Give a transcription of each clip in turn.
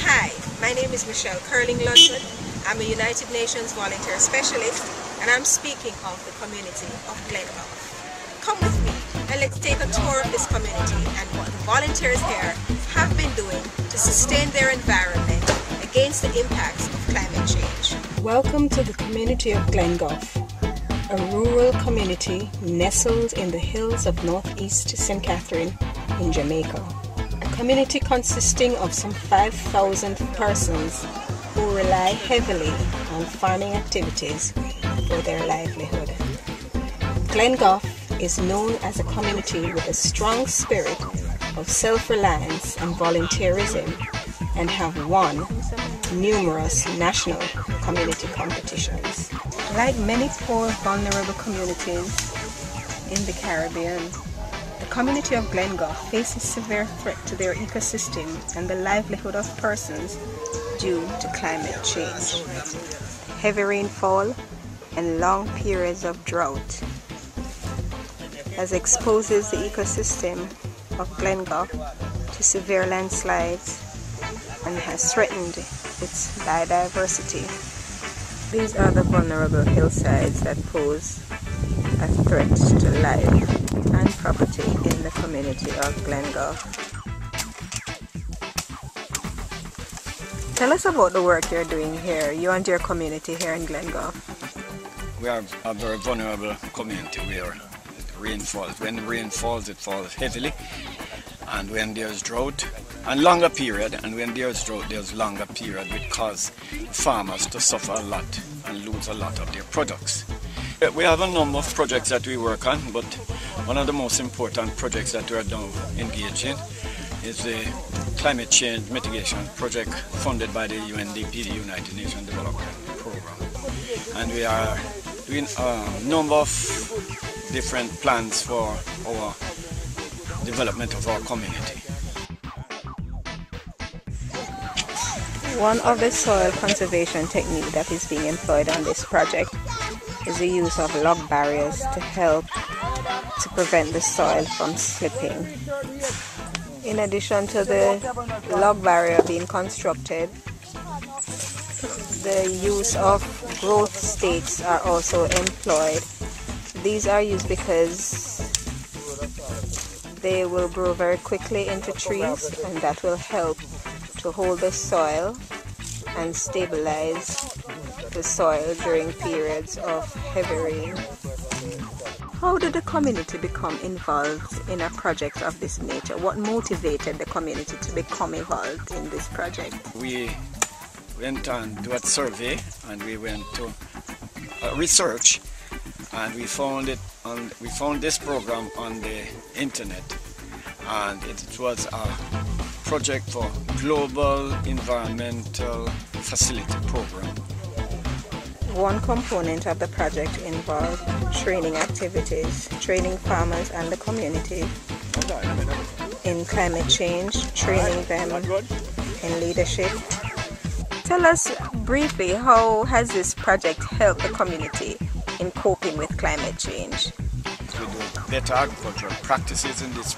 Hi, my name is Michelle Curling-Ludford. I'm a United Nations volunteer specialist, and I'm speaking of the community of Glengoffe. Come with me and let's take a tour of this community and what the volunteers here have been doing to sustain their environment against the impacts of climate change. Welcome to the community of Glengoffe, a rural community nestled in the hills of northeast St. Catherine in Jamaica. A community consisting of some 5,000 persons who rely heavily on farming activities for their livelihood. Glengoffe is known as a community with a strong spirit of self-reliance and volunteerism and have won numerous national community competitions. Like many poor, vulnerable communities in the Caribbean, the community of Glengoffe faces severe threat to their ecosystem and the livelihood of persons due to climate change. Heavy rainfall and long periods of drought has exposes the ecosystem of Glengoffe to severe landslides and has threatened its biodiversity. These are the vulnerable hillsides that pose a threat to life and property in the community of Glengoffe. Tell us about the work you're doing here, you and your community here in Glengoffe. We are a very vulnerable community where rain falls. When rain falls, it falls heavily, and when there's drought, and longer period, and when there's drought, there's longer period, which cause farmers to suffer a lot and lose a lot of their products. We have a number of projects that we work on, but one of the most important projects that we are now engaged in is the climate change mitigation project funded by the UNDP, the United Nations Development Program. And we are doing a number of different plans for our development of our community. One of the soil conservation techniques that is being employed on this project is the use of log barriers to help to prevent the soil from slipping. In addition to the log barrier being constructed, the use of growth stakes are also employed. These are used because they will grow very quickly into trees, and that will help to hold the soil and stabilize the soil during periods of heavy rain. How did the community become involved in a project of this nature? What motivated the community to become involved in this project? We went and do a survey, and we went to research, and we found this program on the internet, and it was a project for Global Environmental Facility Program. One component of the project involved training activities, training farmers and the community in climate change, training them in leadership. Tell us briefly, how has this project helped the community in coping with climate change? We do better agricultural practices in this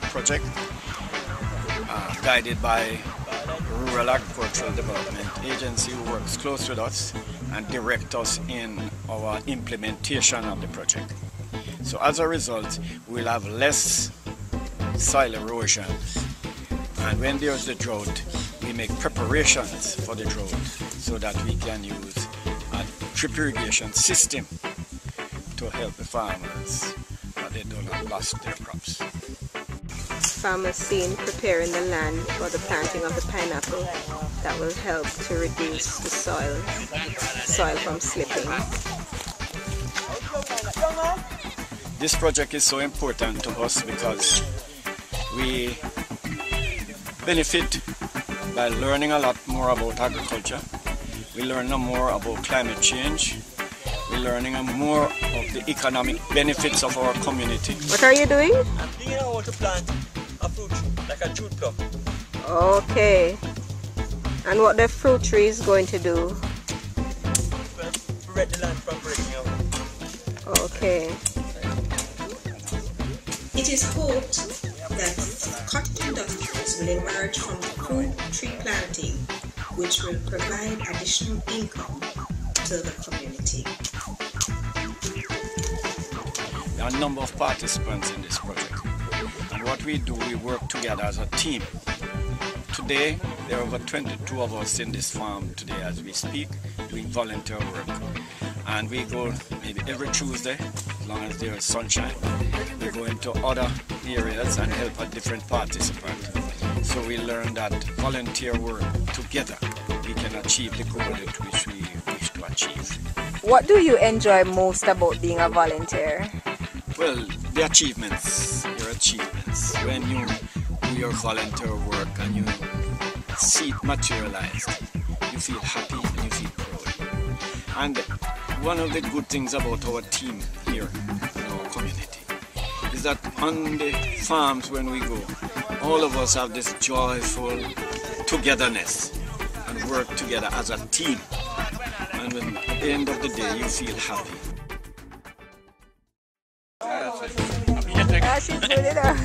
project, guided by Rural Agricultural Development Agency, who works close with us and direct us in our implementation of the project. So as a result, we'll have less soil erosion, and when there's the drought, we make preparations for the drought so that we can use a drip irrigation system to help the farmers that they don't have lost their crops. Farmers seen preparing the land for the planting of the pineapple that will help to reduce the soil from slipping. This project is so important to us because we benefit by learning a lot more about agriculture. We learn more about climate change. We're learning more of the economic benefits of our community. What are you doing? I'm thinking how to plant a fruit tree, like a jute plum. Okay. And what the fruit tree is going to do? Prevent the land from breaking out. Okay. It is hoped that cotton industries will emerge from fruit tree planting, which will provide additional income to the community. There are a number of participants in this project, and what we do, we work together as a team. Today, there are over 22 of us in this farm today as we speak, doing volunteer work. And we go maybe every Tuesday, as long as there is sunshine. We go into other areas and help a different participant. So we learn that volunteer work together, we can achieve the goal which we wish to achieve. What do you enjoy most about being a volunteer? Well, the achievements, your achievements. When you do your volunteer work and you see it materialized, you feel happy and you feel proud. And one of the good things about our team here in our community is that on the farms when we go, all of us have this joyful togetherness and work together as a team. And when, at the end of the day, you feel happy. She's good enough.